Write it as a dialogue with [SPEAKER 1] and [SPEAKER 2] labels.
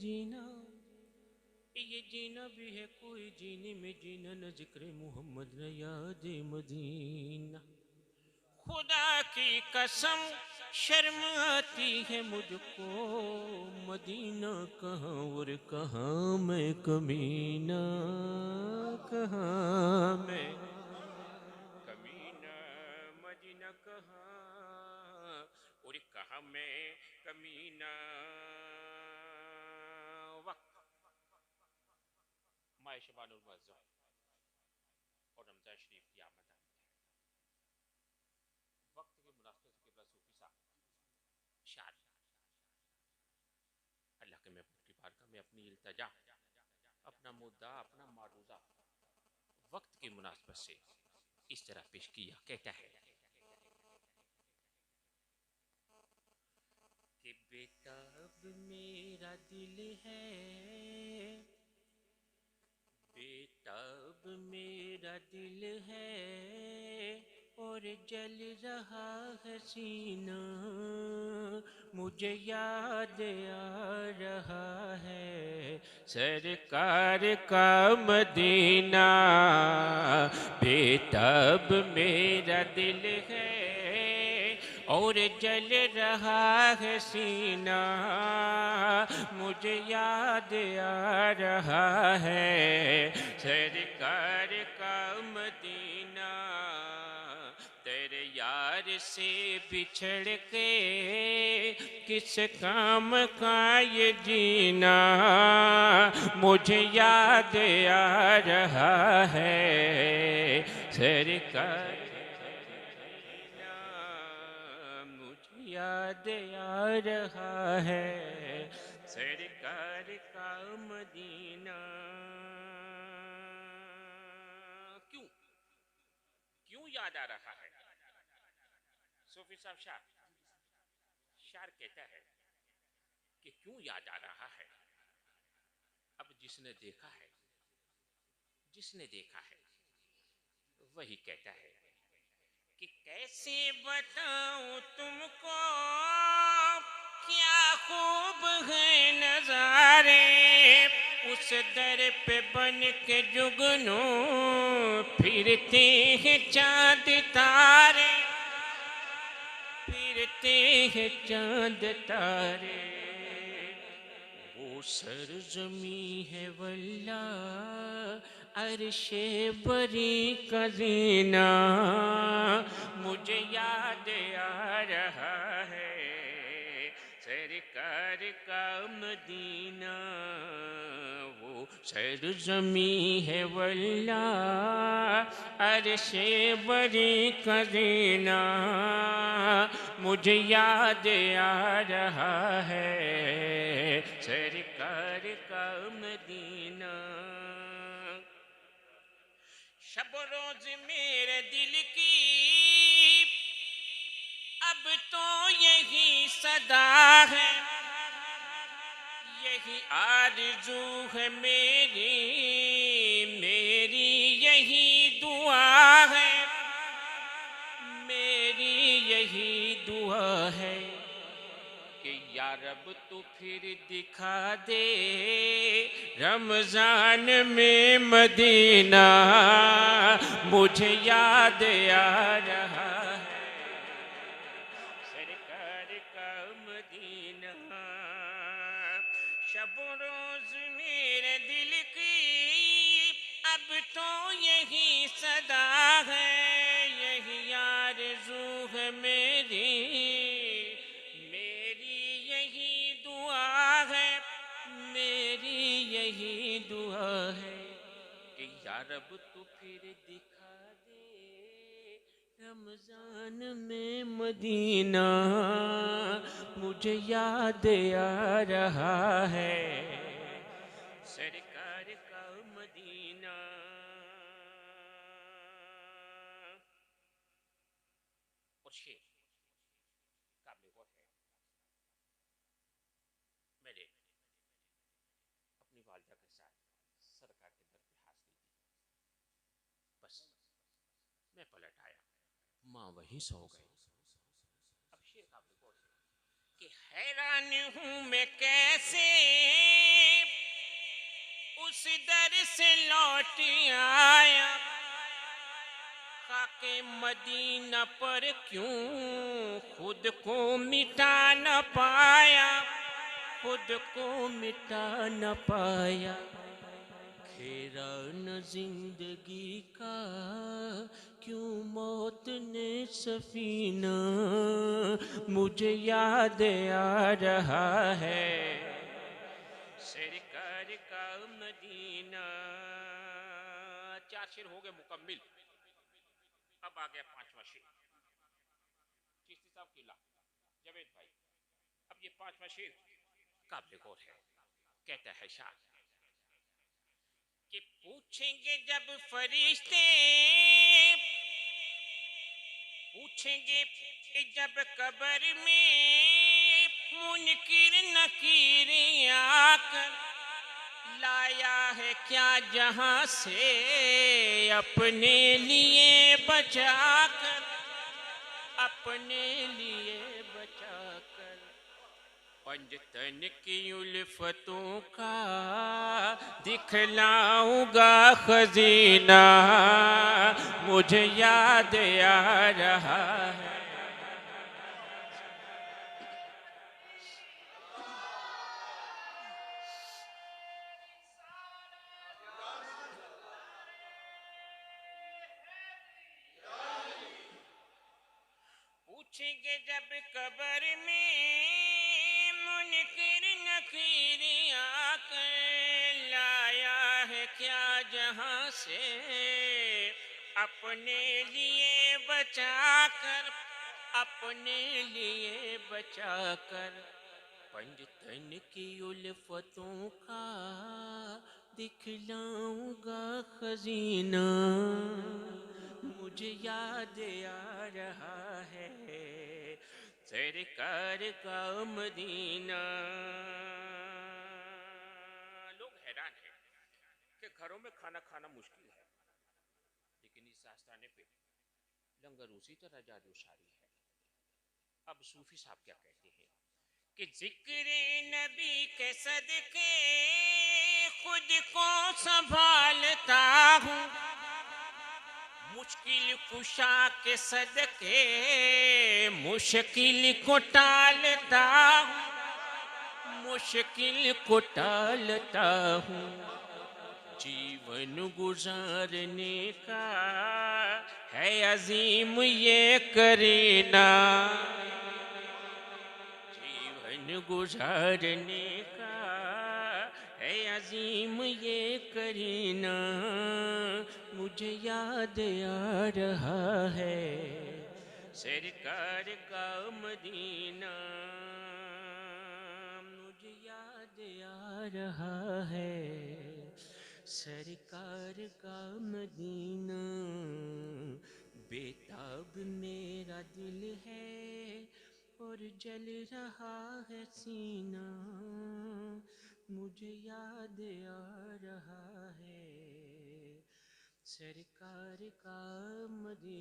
[SPEAKER 1] जीना, ये जीना भी है कोई जीने में जीना न जिक्र मोहम्मद न याद मदीना। खुदा की कसम शर्म आती है मुझको, मदीना कहाँ और कहाँ मैं कमीना, कहाँ मैं कमीना, मदीना कहाँ और कहाँ मैं कमीना। वक्त माह शबानुल मुअज़्ज़म और रमज़ान शरीफ की आमद आमद है। वक्त के मुनासिबत से किबला सूफी साहब शार, अल्लाह के महबूब की बारगाह में अपनी इल्तिजा, अपना मुद्दा, अपना मारूजा वक्त की मुनासिबत से इस तरह पेश किया। कहता है कि बेताब मेरा दिल है, बेताब मेरा दिल है और जल रहा है सीना, मुझे याद आ रहा है सरकार का मदीना। बेताब मेरा दिल है और जल रहा है सीना, मुझे याद आ रहा है सरकार का मदीना। तेरे यार से बिछड़ के किस काम का ये जीना, मुझे याद आ रहा है सरकार, मुझे याद आ रहा है सरकार का मदीना। क्यों क्यों याद आ रहा है? सूफी साहब शार, शार कहता है कि क्यों याद आ रहा है। अब जिसने देखा है, जिसने देखा है वही कहता है कि कैसे बताऊं तुमको क्या खूब है नजारे, उस दर पे बन के जुगनू फिरते हैं चांद तारे, फिरते हैं चांद तारे। वो सरजमी है वल्ला अर्शे बरी का ज़ीना, मुझे याद आ रहा है सरकार का मदीना। वो सरजमी है वल्ला अर्शे बरी का ज़ीना, मुझे याद आ रहा है सरकार का मदीना। शब रोज मेरे दिल की अब तो यही सदा है, यही आरज़ू है मेरी, मेरी यही दुआ है, मेरी यही दुआ है कि या रब तू फिर दिखा दे रमजान में मदीना, मुझे याद आ रहा है सरकार का मदीना। शब रोज मेरे दिल की अब तो यही सदा है, यही आरज़ू है मेरी, मेरी यही दुआ है, मेरी यही दुआ है कि या रब तू फिर दिखा दे रमजान में मदीना, मुझे याद आ रहा है सरकार का मदीना। और शेर काबिल गौर है। मैंने अपनी वालिदा के साथ सरकार के दर पे हाजिरी दी, बस मैं पलट आया, माँ वहीं सो गई। अब शेर काबिल गौर है कि हैरान हूँ मैं कैसे दर से लौट आया, खाके मदीना पर क्यों खुद को मिटा न पाया, खुद को मिटा न पाया। घेरा न जिंदगी का क्यों मौत ने सफीना, मुझे याद आ रहा है सरकार का मदीना। 4 शेर हो गए मुकम्मिल। अब आ गया 5वां शेर। चिश्ती साहब किला जावेद भाई, अब ये 5वां शेर काबिल गौर है। कहता है शाह कि पूछेंगे जब फरिश्ते, पूछेंगे जब कब्र में मुनकिर नकीर आकर, लाया है क्या जहां से अपने लिए बचाकर, अपने लिए बचाकर। पंजतन की उल्फतों का दिखलाऊंगा खजीना, मुझे याद आ रहा है। पूछेंगे जब कब्र में मुनकिर नकीर आकर, लाया है क्या जहां से अपने लिए बचाकर, अपने लिए बचाकर। पंजतन की उल्फतों का दिखलाऊंगा खजीना, मुझे याद आ रहा है सरकार का मदीना। लोग हैरान हैं कि घरों में खाना खाना मुश्किल है, लेकिन इस आस्थाने पे लंगर उसी तरह जादू सारी है। अब सूफी साहब क्या कहते हैं कि जिक्र नबी के सदके खुद को संभालता हूँ, मुश्किल कुशा के सदके मुश्किल को टालता हूँ, मुश्किल को टालता हूँ। जीवन गुजारने का है अजीम ये करीना, जीवन गुजारने का है अजीम ये करीना, मुझे याद आ रहा है सरकार का मदीना, मुझे याद आ रहा है सरकार का मदीना। बेताब मेरा दिल है और जल रहा है सीना, मुझे याद आ रहा है सरकार का मदीना।